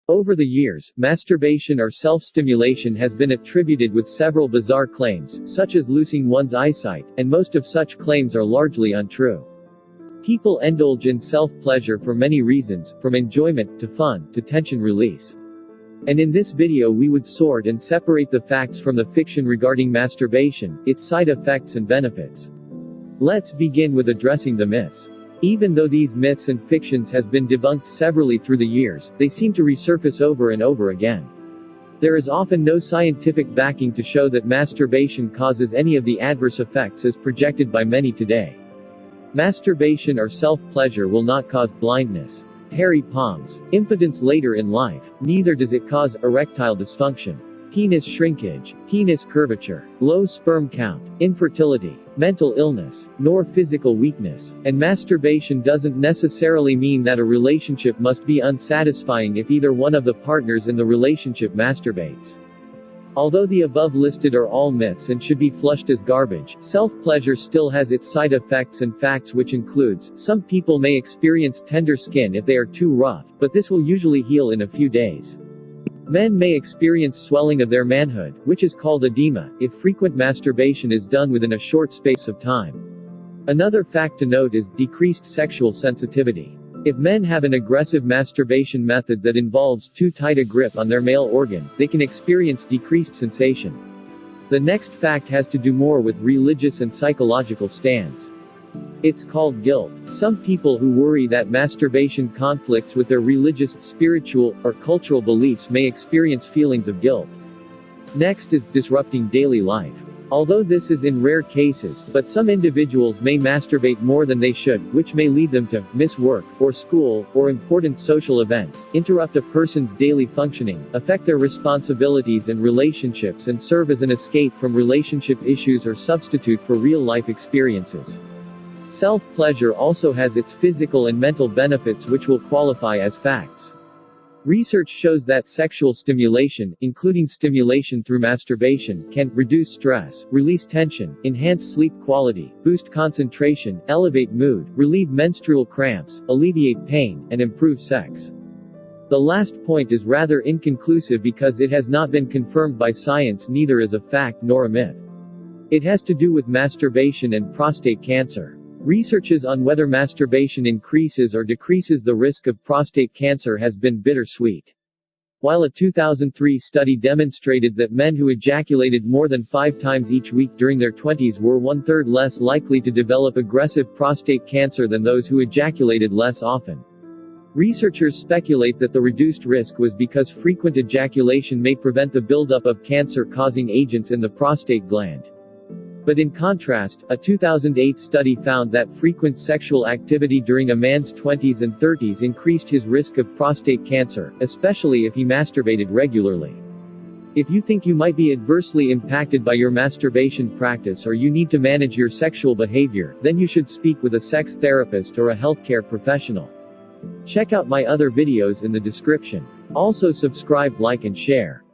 Over the years, masturbation or self-stimulation has been attributed with several bizarre claims, such as losing one's eyesight, and most of such claims are largely untrue. People indulge in self-pleasure for many reasons, from enjoyment, to fun, to tension release. And in this video we would sort and separate the facts from the fiction regarding masturbation, its side effects and benefits. Let's begin with addressing the myths. Even though these myths and fictions has been debunked severally through the years, they seem to resurface over and over again. There is often no scientific backing to show that masturbation causes any of the adverse effects as projected by many today. Masturbation or self-pleasure will not cause blindness, hairy palms, impotence later in life, neither does it cause erectile dysfunction, penis shrinkage, penis curvature, low sperm count, infertility, mental illness, nor physical weakness, and masturbation doesn't necessarily mean that a relationship must be unsatisfying if either one of the partners in the relationship masturbates. Although the above listed are all myths and should be flushed as garbage, self-pleasure still has its side effects and facts, which includes, some people may experience tender skin if they are too rough, but this will usually heal in a few days. Men may experience swelling of their manhood, which is called edema, if frequent masturbation is done within a short space of time. Another fact to note is decreased sexual sensitivity. If men have an aggressive masturbation method that involves too tight a grip on their male organ, they can experience decreased sensation. The next fact has to do more with religious and psychological stands. It's called guilt. Some people who worry that masturbation conflicts with their religious, spiritual, or cultural beliefs may experience feelings of guilt. Next is disrupting daily life. Although this is in rare cases, but some individuals may masturbate more than they should, which may lead them to miss work, or school, or important social events, interrupt a person's daily functioning, affect their responsibilities and relationships, and serve as an escape from relationship issues or substitute for real-life experiences. Self-pleasure also has its physical and mental benefits which will qualify as facts. Research shows that sexual stimulation, including stimulation through masturbation, can reduce stress, release tension, enhance sleep quality, boost concentration, elevate mood, relieve menstrual cramps, alleviate pain, and improve sex. The last point is rather inconclusive because it has not been confirmed by science, neither as a fact nor a myth. It has to do with masturbation and prostate cancer. Researches on whether masturbation increases or decreases the risk of prostate cancer has been bittersweet. While a 2003 study demonstrated that men who ejaculated more than 5 times each week during their 20s were 1/3 less likely to develop aggressive prostate cancer than those who ejaculated less often. Researchers speculate that the reduced risk was because frequent ejaculation may prevent the buildup of cancer-causing agents in the prostate gland. But in contrast, a 2008 study found that frequent sexual activity during a man's 20s and 30s increased his risk of prostate cancer, especially if he masturbated regularly. If you think you might be adversely impacted by your masturbation practice or you need to manage your sexual behavior, then you should speak with a sex therapist or a healthcare professional. Check out my other videos in the description. Also subscribe, like and share.